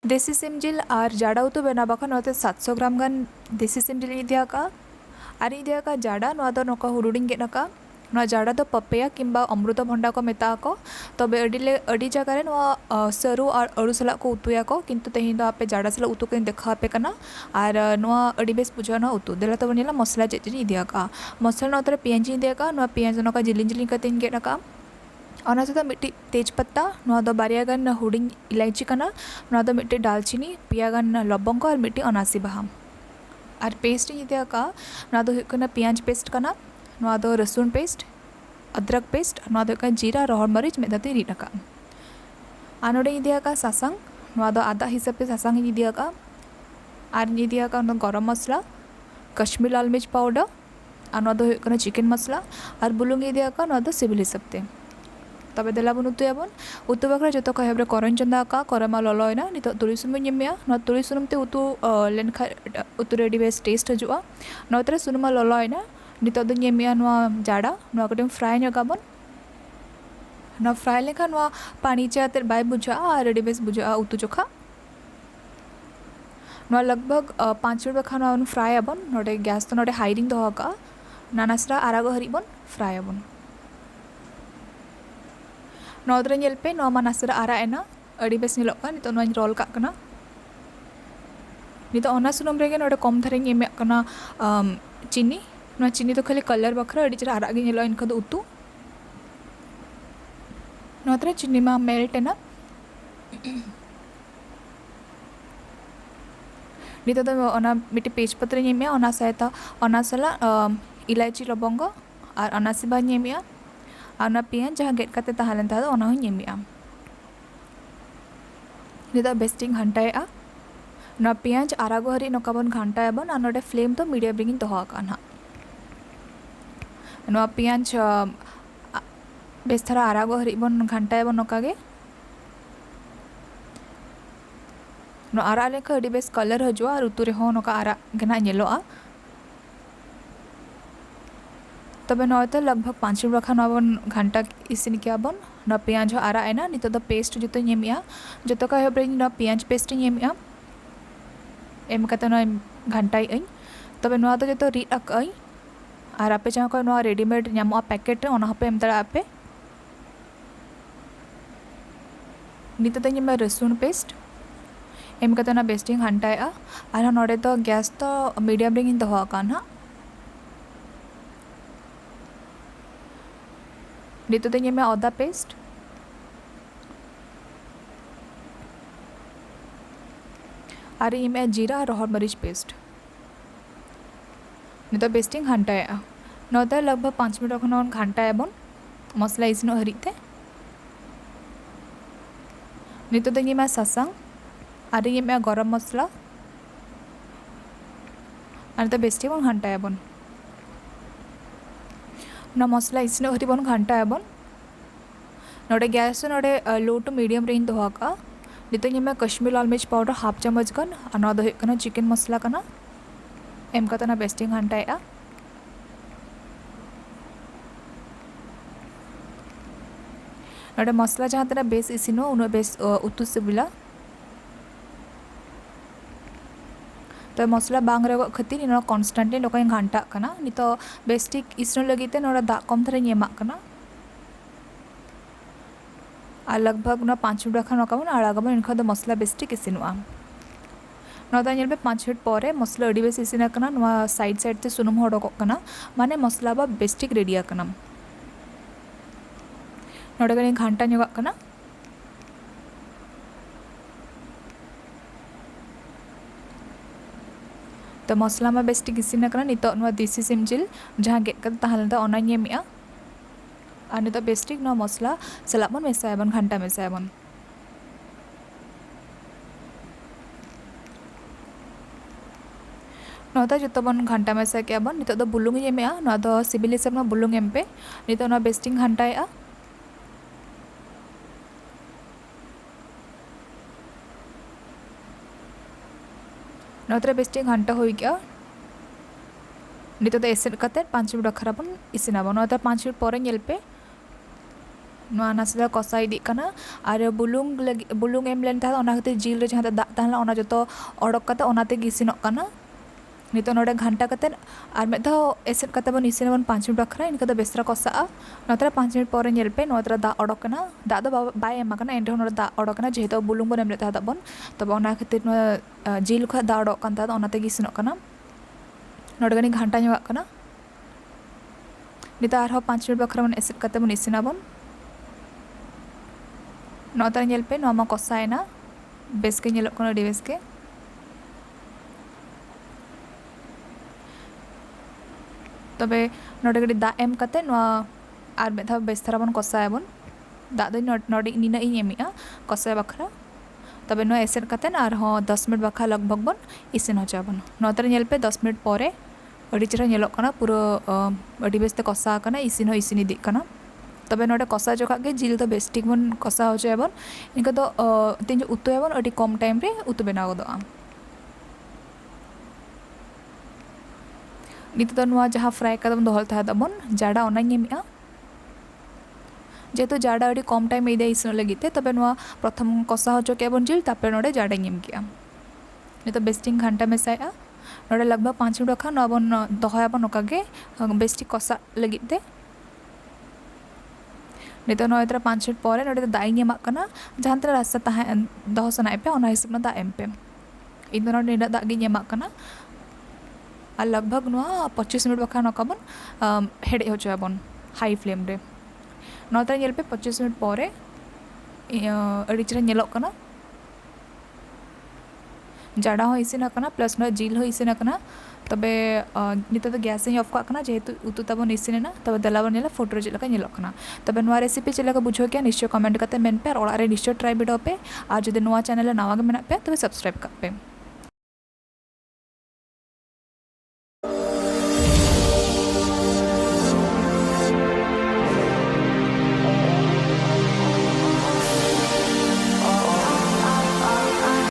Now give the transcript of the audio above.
देसी सिमजिल और जाडा उतु बेना बाखा 700 ग्राम गान देसी सिमजिल इदिया का और इदिया का जाडा नोका हुरुडिंग गेना ना जाडा तो पपेया किंबा अमृत भंडा को मेता को तब अड़ी जगह सरू और अड़ू सला को उतुया को किंतु तेही दो आपे जाडा सला उतु को देखा पे कना और नोआ अड़ी बेस बुझा ना उतु देला तो बनेला मसला चेच इदिया का मसला नोतरे पियाज इदिया का नोआ पियाज नोका जिलिंग जिलिंग कते गेना का और मिट्टी तेजपत्ता बारिया गान हुडिंग इलायची कना मिट्टी दालचीनी पिया गान लबंग और मिट्टी अनासी बहा और पेस्ट इदिया का पियाज पेस्ट कना रसुन पेस्ट अदरक पेस्ट जीरा रोहर मरीच मेदाते रीड का और नोडे इदिया का सासांग आदा हिसाब से सासांग इदिया का और इदिया का गरम मसला कश्मीर लाल मिर्च पाउडर और चिकेन मसला और बुलुंग इदिया का सिबिल हिसाब से तब देला बन उतुयाबन उतु बाखरा जो हेब्रे करन चंदा का करमा ललोयना नितो तुली सुनुम एमेया तुली सुनुमते उतु लेनखा उतु रेडी बेस टेस्ट हजुआ नोतरे सुनुमा ललोयना नितो दो एमेया जाडा कटे फ्राई नगाबन फ्राई लेखा पानी चाते बाय बुझा और रेडी बेस बुझा उतु चोखा लगभग 5 मिनट बाखा फ्राई आबन नोडे गैस तो नोडे हाईरिंग दोहा का नानासरा आरागो हरिबन फ्राई आबन नौद्रे पे मा नासरा आरा एना अड़ी बेस निलोका नितो रोल का कना नितो ओना सुनुम रेगे नोडे कम धरे एमे कना चीनी चीनी तो खाली कलर बखरा अड़ी चरा आरा गे निलो इनका दो उतु नौद्रे चीनी मा मेल्ट एना नितो तो ओना मिट्टी तेजपत्र एमे ओना सहायता ओना सला इलायची लबंग और अनासी बा एमेया और पियाज जहाँ गेट करते तहलें तह नितो बेस्टिंग घंटाया ना पियाज आरागो हरी नोका बन घंटायाबन और नोडे फ्लेम तो मीडियम रिंग दोहा ना पियाज बेस थरा आरागो हरी बन घंटायाबन नोका गे आरा लेखा अड़ी बेस कलर हजुआ और उतु रेहो नोका आरा गेना नेलोआ तब तो लगभग 5 मिनट रखा बन घंटा इसिन किया बन ना पियाज आरा एना नितो द पेस्ट जो एमेया जो का हेब्रे ना पियाज पेस्ट एमेया एम कते ना घंटाई अई तब ना तो जो रीड अकई और आपे जहाँ को ना रेडीमेड नामो पैकेट रे ओना हपे एम तड़ा आपे नितो तो एमे रसुन पेस्ट एम कते ना बेस्टिंग घंटाया और नोडे तो गैस तो मीडियम रिंग दोहा काना नितो तो में अदा पेस्ट और में जीरा रोहर मरीच पेस्ट नितो बेस्टिंग घंटाया नौता लगभग 5 मिनट खन घंटायाबन मसला इसिनो हरिते नितो तो में सासांग और में गरम मसला और तो बेस्टिंग घंटायाबन ना मसला इसिनो हरिबन घंटायाबन नोडे गैस नोडे लो टू मीडियम रेंज दोहा का नितो में कश्मीर लाल मिर्च पाउडर हाफ चम्मच गन और चिकेन मसला कना एम कते ना बेस्टिंग घंटाया नोडे मसला जहाँ तना बेस इसिनो उन बेस उतु सिबिला तो मसला बांग रे खातिर इन कन्स्टेंटली नोका घंटा कना नितो बेस्टिक इसिनो लगीते नोडा दा कम थरे एमा कना और लगभग 5 मिनट रखा नोका बन आड़ागबन इनखा दो मसला बेस्टिक इसिनुआ नोदा पे 5 मिनट पर मसला अड़ी बेस इसिना कना नोआ साइड साइड ते सुनुम हडोक कना माने मसला बा बेस्टिक रेडिया कना नोडे गनी घंटा नोगा कना तो मसला मा बेस्टिक इसिन कना नितो देसी सिमजिल जहाँ गेट करते तहलें ओना एमेया और नितो बेस्टिक मसला सलाबन मेसायाबन घंटा मेसायाबन नोता जो बन घंटा मेसा के बन नितो बुलुंग एमेया सिबिल हिसाब बुलुंग एम पे नितो बेस्टिक घंटाया नोतरे बेस्टिंग घंटा हो गया नितो तो एसेट कते 5 मिनट रखा बन इसिनाबन नोता 5 मिनट पर पे ᱱᱚᱣᱟ ᱱᱟᱥᱮ ᱫᱷᱟᱣ ᱠᱚᱥᱟ ᱤᱫᱤᱜ ᱠᱟᱱᱟ ᱟᱨ ᱵᱩᱞᱩᱝ ᱮᱢ ᱞᱮᱱ ᱛᱟᱦᱮᱸᱫ ᱚᱱᱟ ᱠᱷᱟᱹᱛᱤᱨ ᱡᱤᱞ ᱨᱮ ᱡᱟᱦᱟᱸ ᱫᱟᱜ ᱛᱟᱦᱮᱸ ᱞᱮᱱᱟ ᱚᱱᱟ ᱡᱚᱛᱚ ᱚᱰᱚᱠ ᱠᱟᱛᱮ ᱚᱱᱟ ᱛᱮᱜᱮ ᱤᱥᱤᱱᱚᱜ ᱠᱟᱱᱟ। ᱱᱤᱛᱚᱜ ᱱᱚᱰᱮ ᱜᱷᱟᱱᱴᱟ ᱠᱟᱛᱮᱫ ᱟᱨ ᱢᱤᱫ ᱫᱷᱟᱣ ᱮᱥᱮᱫ ᱠᱟᱛᱮ ᱵᱚᱱ ᱤᱥᱤᱱᱟᱵᱚᱱ 5 ᱢᱤᱱᱤᱴ ᱵᱟᱠᱷᱨᱟ, ᱤᱱᱠᱟᱹ ᱫᱚ ᱵᱮᱥ ᱫᱷᱟᱨᱟ ᱠᱚᱥᱟᱜᱼᱟ। ᱱᱚᱛᱮ 5 ᱢᱤᱱᱤᱴ ᱯᱚᱨᱮ ᱧᱮᱞ ᱯᱮ ᱱᱚᱣᱟ ᱫᱟᱜ ᱚᱰᱚᱠ ᱠᱟᱱᱟ, ᱫᱟᱜ ᱫᱚ ᱵᱟᱭ ᱮᱢ ᱟᱠᱟᱱᱟ ᱮᱱ ᱨᱮᱦᱚᱸ ᱱᱚᱰᱮ ᱫᱟᱜ ᱚᱰᱚᱠ ᱠᱟᱱᱟ ᱡᱮᱦᱮᱛᱩ ᱵᱩᱞᱩᱝ ᱵᱚᱱ ᱮᱢ ᱞᱮᱫ ᱛᱟᱦᱮᱸ ᱵᱚᱱ, ᱛᱚᱵᱮ ᱚᱱᱟ ᱠᱷᱟᱹᱛᱤᱨ ᱱᱚᱣᱟ ᱡᱤᱞ ᱠᱷᱚᱡ ᱫᱟᱜᱚᱰᱚᱠ ᱠᱟᱱ ᱛᱟᱦᱮᱸ ᱚᱱᱟ ᱛᱮᱜᱮ ᱤᱥᱤᱱᱚᱜ ᱠᱟᱱᱟ। ᱱᱚᱰᱮ ᱜᱟᱱᱤᱧ ᱜᱷᱟᱱᱴᱟ ᱧᱚᱜᱟᱜ ᱠᱟᱱᱟ। ᱱᱤᱛᱚᱜ ᱟᱨᱦᱚᱸ 5 ᱢᱤᱱᱤᱴ ᱵᱟᱠᱷᱨᱟ ᱵᱚᱱ ᱮᱥᱮᱫ ᱠᱟᱛᱮ ᱵᱚᱱ ᱤᱥᱤᱱᱟᱵᱚᱱ। ᱱᱚᱛᱮ ᱧᱮᱞ ᱯᱮ ᱱᱚᱣᱟ ᱢᱟ ᱠᱚᱥᱟᱭᱮᱱᱟ, ᱵᱮᱥ ᱜᱮ ᱧᱮᱞᱚᱜ ᱠᱟᱱᱟ, ᱟᱹᱰᱤ ᱵᱮᱥ ᱜᱮ। ᱛᱚᱵᱮ ᱱᱚᱰᱮ ᱠᱟᱹᱴᱤᱡ ᱫᱟᱜ ᱮᱢ ᱠᱟᱛᱮ ᱱᱚᱣᱟ ᱟᱨ ᱢᱤᱫ ᱫᱷᱟᱣ ᱵᱮᱥ ᱫᱷᱟᱨᱟ ᱵᱚᱱ ᱠᱚᱥᱟᱭᱟᱵᱚᱱ। ᱫᱟᱜ ᱫᱚ ᱱᱚᱰᱮ ᱱᱤᱱᱟᱹᱜ ᱤᱧ ᱮᱢᱮᱜᱼᱟ ᱠᱚᱥᱟᱭ ᱵᱟᱠᱷᱨᱟ। ᱛᱚᱵᱮ ᱱᱚᱣᱟ ᱮᱥᱮᱫ ᱠᱟᱛᱮ ᱟᱨᱦᱚᱸ 10 ᱢᱤᱱᱤᱴ ᱵᱟᱠᱷᱨᱟ ᱞᱟᱜᱽᱵᱷᱟᱜᱽ ᱵᱚᱱ ᱤᱥᱤᱱ ᱦᱚᱪᱚᱭᱟᱵᱚᱱ। ᱱᱚᱛᱮ ᱧᱮᱞ ᱯᱮ 10 ᱢᱤᱱᱤᱴ ᱯᱚᱨᱮ ᱟᱹᱰᱤ ᱪᱮᱦᱨᱟ ᱧᱮᱞᱚᱜ ᱠᱟᱱᱟ, ᱯᱩᱨᱟᱹ ᱟᱹᱰि ᱵᱮᱥᱛᱮ ᱠᱚᱥᱟ ᱟᱠᱟᱱᱟ, ᱤᱥᱤᱱ ᱦᱚᱸ ᱤᱥᱤᱱ ᱤᱫᱤᱜ ᱠᱟᱱᱟ। ᱛᱚᱵᱮ ᱱᱚᱰᱮ ᱠᱚᱥᱟ ᱡᱚᱠᱷᱟᱜ ᱜᱮ ᱡᱤᱞ ᱫᱚ ᱵᱮᱥ ᱴᱷᱤᱠ ᱵᱚᱱ ᱠᱚᱥᱟ ᱦᱚᱪᱚᱭᱟᱵᱚᱱ, ᱤᱱᱠᱟᱹ ᱫᱚ ᱛᱤᱧ ᱩᱛᱩᱭᱟᱵᱚᱱ ᱟᱹᱰᱤ ᱠᱚᱢ ᱴᱟᱭᱤᱢ ᱨᱮ ᱩᱛᱩ ᱵᱮᱱᱟᱣ ᱜᱚᱫᱚᱜᱼᱟ। ᱱᱤᱛᱚᱜ ᱫᱚ ᱱᱚᱣᱟ ᱡᱟᱦᱟᱸ ᱯᱷᱨᱟᱭ ᱠᱟᱛᱮ ᱵᱚᱱ ᱫᱚᱦᱚ ᱛᱟᱦᱮᱸ ᱵᱚᱱ ᱡᱟᱰᱟ ᱚᱱᱟᱧ ᱮᱢᱮᱜᱼᱟ। যেহেতু জাডা আᱹᱰᱤ কম টাইম ইদে ইসিᱱᱚᱜ ᱞᱟᱹᱜᱤᱫ তে, ᱛᱚᱵᱮ ᱱᱚᱣᱟ ᱯᱨᱚᱛᱷᱚᱢ ᱠᱚᱥᱟ ᱦᱚᱪᱚ ᱠᱮᱜᱼᱟ ᱵᱚᱱ ᱡᱤᱞ, ᱛᱟᱨᱯᱚᱨᱮ ᱱᱚᱰᱮ ᱡᱟᱰᱟᱧ ᱮᱢ ᱠᱮᱜᱼᱟ। ᱱᱤᱛᱚᱜ ᱵᱮᱥ ᱴᱷᱤᱠ ᱜᱷᱟᱱᱴᱟ ᱢᱮᱥᱟᱭᱮᱜᱼᱟ। ᱱᱚᱰᱮ ᱞᱟᱜᱽᱵᱷᱟᱜᱽ 5 ᱢᱤᱱᱤᱴ ᱵᱟᱠᱷᱟᱱ ᱱᱚᱣᱟ ᱵᱚᱱ ᱫᱚᱦᱚᱭᱟᱵᱚᱱ ᱱᱚᱝᱠᱟ ᱜᱮ ᱵᱮᱥ ᱴᱷᱤᱠ ᱠᱚᱥᱟᱜ ᱞᱟᱹᱜᱤᱫ ᱛᱮ। ᱱᱤᱛᱚᱜ ᱱᱚᱣᱟ 5 ᱢᱤᱱᱤᱴ ᱯᱚᱨᱮ ᱱᱚᱰᱮ ᱫᱟᱜ ᱤᱧ ᱮᱢᱟᱜ ᱠᱟᱱᱟ, ᱡᱟᱦᱟᱸ ᱛᱤᱱᱟᱹᱜ ᱨᱟᱥᱟ ᱛᱟᱦᱮᱸ ᱫᱚᱦᱚ ᱥᱟᱱᱟᱭᱮᱫ ᱯᱮ ᱚᱱᱟ ᱦᱤᱥᱟᱹᱵ ᱨᱮ ᱫᱟᱜ ᱮᱢ ᱯᱮ। ᱤᱧ ᱫᱚ ᱱᱚᱰᱮ ᱱᱤᱱᱟᱹᱜ ᱫᱟᱜ ᱜᱤᱧ ᱮᱢᱟᱜ ᱠᱟᱱᱟ ᱟᱨ ᱞᱟᱜᱽᱵᱷᱟᱜᱽ ᱱᱚᱣᱟ 25 ᱢᱤᱱᱤᱴ ᱵᱟᱠᱷᱟᱱ ᱱᱚᱝᱠᱟ ᱵᱚᱱ ᱦᱮᱰᱮᱡ ᱦᱚᱪᱚᱭᱟᱵᱚᱱ ᱦᱟই ᱯᱷᱞᱮᱢ ᱨᱮ। ᱱᱚᱛᱮ ᱧᱮᱞ ᱯᱮ 25 ᱢᱤᱱᱤᱴ ᱯᱚᱨᱮ ᱟᱹᱰᱤ ᱪᱮᱦᱨᱟ ᱧᱮᱞᱚᱜ ᱠᱟᱱᱟ, ᱡᱟᱰᱟ ᱦᱚᱸ ᱤᱥᱤᱱ ᱟᱠᱟᱱᱟ ᱯᱞᱟᱥ ᱱᱚᱣᱟ ᱡᱤᱞ ᱦᱚᱸ ᱤᱥᱤᱱ ᱟᱠᱟᱱᱟ। ᱛᱚᱵᱮ ᱱᱤᱛᱚᱜ ᱫᱚ ᱜᱮᱥ ᱤᱧ ᱚᱯᱷ ᱠᱟᱜ ᱠᱟᱱᱟ ᱡᱮᱦᱮᱛᱩ ᱩᱛᱩ ᱛᱟᱵᱚᱱ ᱤᱥᱤᱱᱮᱱᱟ। ᱛᱚᱵᱮ ᱫᱮᱞᱟ ᱵᱚᱱ ᱧᱮᱞᱟ ᱯᱷᱳᱴᱳ ᱨᱮ ᱪᱮᱫ ᱞᱮᱠᱟ ᱧᱮᱞᱚᱜ ᱠᱟᱱᱟ। ᱛᱚᱵᱮ ᱱᱚᱣᱟ ᱨᱮᱥᱤᱯᱤ ᱪᱮᱫ ᱞᱮᱠᱟ ᱵᱩᱡᱷᱟᱹᱣ ᱠᱮᱜᱼᱟ ᱱᱤশ্চᱭ ᱠᱚᱢᱮন্ট ᱠᱟᱛᱮ ᱢᱮᱱ ᱯᱮ, ᱟᱨ ᱚᱲᱟᱜ ᱨᱮ ᱱᱤশ্চᱭ ᱴᱨᱟᱭ ᱵᱤᱰᱟᱹᱣ ᱯᱮ, ᱟᱨ ᱡᱩᱫᱤ ᱱᱚᱣᱟ ᱪᱮᱱᱮᱞ ᱨᱮ ᱱᱟᱣᱟ ᱜᱮ ᱢᱮᱱᱟᱜ ᱯᱮ ᱛᱚᱵᱮ ᱥᱟᱵᱥᱠᱨᱟইᱵ ᱠᱟᱜ ᱯᱮ।